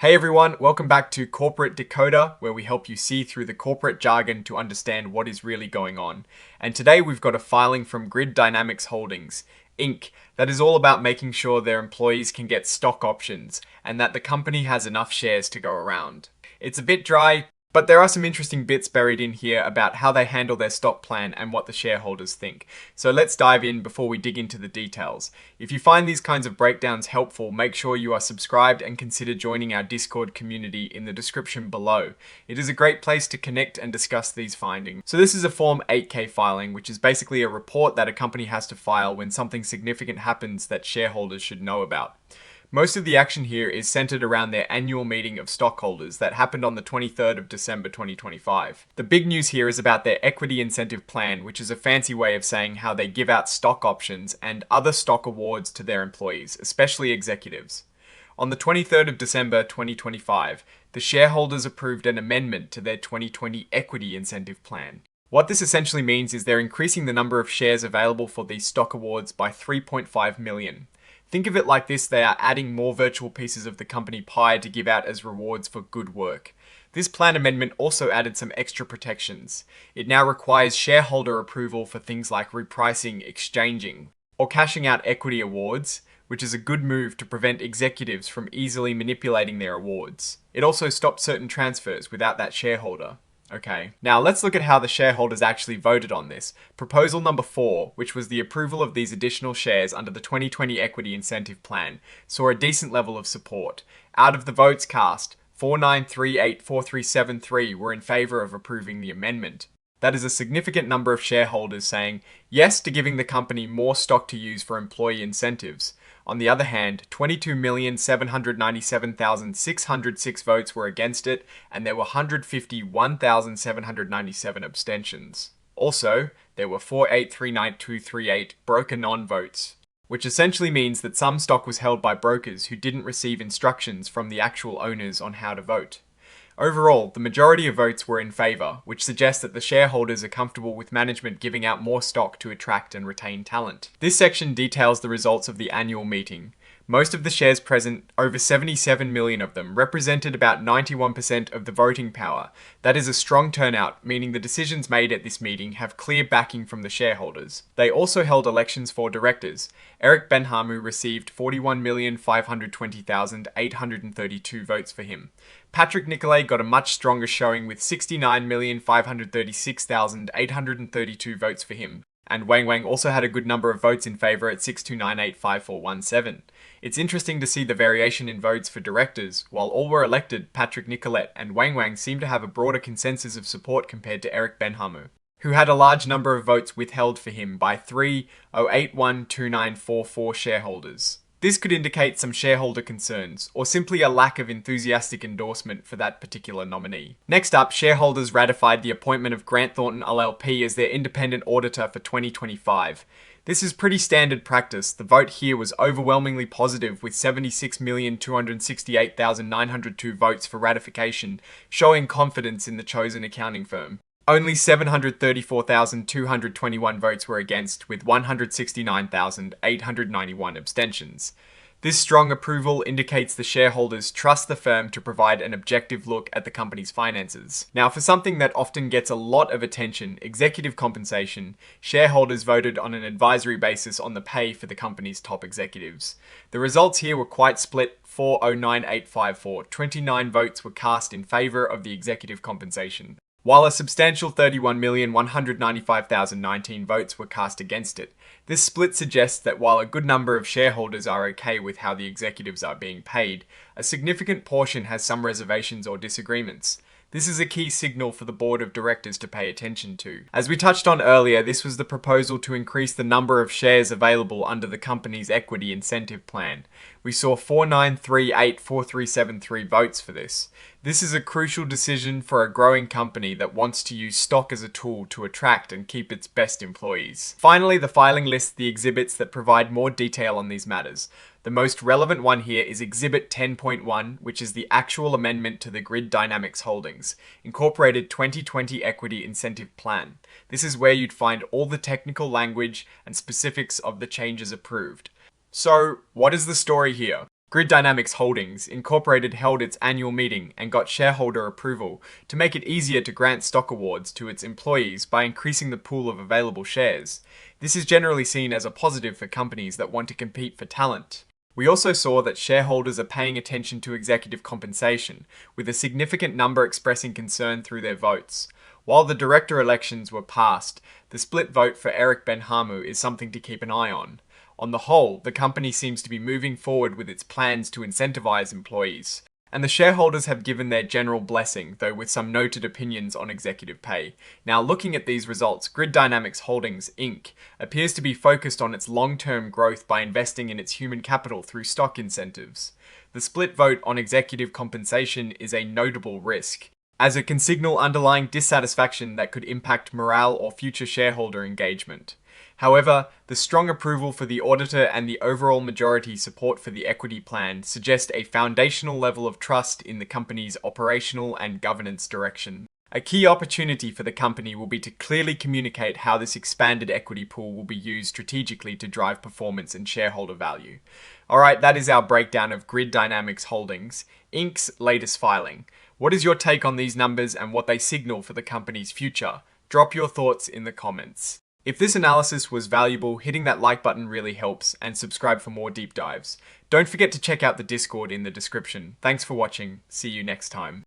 Hey everyone, welcome back to Corporate Decoder, where we help you see through the corporate jargon to understand what is really going on. And today we've got a filing from Grid Dynamics Holdings, Inc., that is all about making sure their employees can get stock options and that the company has enough shares to go around. It's a bit dry, but there are some interesting bits buried in here about how they handle their stock plan and what the shareholders think. So let's dive in before we dig into the details. If you find these kinds of breakdowns helpful, make sure you are subscribed and consider joining our Discord community in the description below. It is a great place to connect and discuss these findings. So this is a Form 8K filing, which is basically a report that a company has to file when something significant happens that shareholders should know about. Most of the action here is centered around their annual meeting of stockholders that happened on the 23rd of December 2025. The big news here is about their equity incentive plan, which is a fancy way of saying how they give out stock options and other stock awards to their employees, especially executives. On the 23rd of December 2025, the shareholders approved an amendment to their 2020 equity incentive plan. What this essentially means is they're increasing the number of shares available for these stock awards by 3.5 million. Think of it like this: they are adding more virtual pieces of the company pie to give out as rewards for good work. This plan amendment also added some extra protections. It now requires shareholder approval for things like repricing, exchanging, or cashing out equity awards, which is a good move to prevent executives from easily manipulating their awards. It also stopped certain transfers without that shareholder. Okay, now let's look at how the shareholders actually voted on this. Proposal number 4, which was the approval of these additional shares under the 2020 Equity Incentive Plan, saw a decent level of support. Out of the votes cast, 49384373 were in favour of approving the amendment. That is a significant number of shareholders saying yes to giving the company more stock to use for employee incentives. On the other hand, 22,797,606 votes were against it, and there were 151,797 abstentions. Also, there were 4839238 broker non-votes, which essentially means that some stock was held by brokers who didn't receive instructions from the actual owners on how to vote. Overall, the majority of votes were in favour, which suggests that the shareholders are comfortable with management giving out more stock to attract and retain talent. This section details the results of the annual meeting. Most of the shares present, over 77 million of them, represented about 91% of the voting power. That is a strong turnout, meaning the decisions made at this meeting have clear backing from the shareholders. They also held elections for directors. Eric Benhamu received 41,520,832 votes for him. Patrick Nicolay got a much stronger showing with 69,536,832 votes for him. And Wang Wang also had a good number of votes in favour at 62985417. It's interesting to see the variation in votes for directors. While all were elected, Patrick Nicollet and Wang Wang seem to have a broader consensus of support compared to Eric Benhamu, who had a large number of votes withheld for him by 3,081,2944 shareholders. This could indicate some shareholder concerns, or simply a lack of enthusiastic endorsement for that particular nominee. Next up, shareholders ratified the appointment of Grant Thornton LLP as their independent auditor for 2025. This is pretty standard practice. The vote here was overwhelmingly positive, with 76,268,902 votes for ratification, showing confidence in the chosen accounting firm. Only 734,221 votes were against, with 169,891 abstentions. This strong approval indicates the shareholders trust the firm to provide an objective look at the company's finances. Now, for something that often gets a lot of attention, executive compensation, shareholders voted on an advisory basis on the pay for the company's top executives. The results here were quite split: 409,854. 29 votes were cast in favour of the executive compensation, while a substantial 31,195,019 votes were cast against it. This split suggests that while a good number of shareholders are okay with how the executives are being paid, a significant portion has some reservations or disagreements. This is a key signal for the board of directors to pay attention to. As we touched on earlier, this was the proposal to increase the number of shares available under the company's equity incentive plan. We saw 493,84373 votes for this. This is a crucial decision for a growing company that wants to use stock as a tool to attract and keep its best employees. Finally, the filing lists the exhibits that provide more detail on these matters. The most relevant one here is Exhibit 10.1, which is the actual amendment to the Grid Dynamics Holdings, Incorporated 2020 Equity Incentive Plan. This is where you'd find all the technical language and specifics of the changes approved. So, what is the story here? Grid Dynamics Holdings Incorporated held its annual meeting and got shareholder approval to make it easier to grant stock awards to its employees by increasing the pool of available shares. This is generally seen as a positive for companies that want to compete for talent. We also saw that shareholders are paying attention to executive compensation, with a significant number expressing concern through their votes. While the director elections were passed, the split vote for Eric Ben-Hamu is something to keep an eye on. On the whole, the company seems to be moving forward with its plans to incentivize employees. And the shareholders have given their general blessing, though with some noted opinions on executive pay. Now, looking at these results, Grid Dynamics Holdings, Inc. appears to be focused on its long-term growth by investing in its human capital through stock incentives. The split vote on executive compensation is a notable risk, as it can signal underlying dissatisfaction that could impact morale or future shareholder engagement. However, the strong approval for the auditor and the overall majority support for the equity plan suggest a foundational level of trust in the company's operational and governance direction. A key opportunity for the company will be to clearly communicate how this expanded equity pool will be used strategically to drive performance and shareholder value. Alright, that is our breakdown of Grid Dynamics Holdings, Inc.'s latest filing. What is your take on these numbers and what they signal for the company's future? Drop your thoughts in the comments. If this analysis was valuable, hitting that like button really helps, and subscribe for more deep dives. Don't forget to check out the Discord in the description. Thanks for watching. See you next time.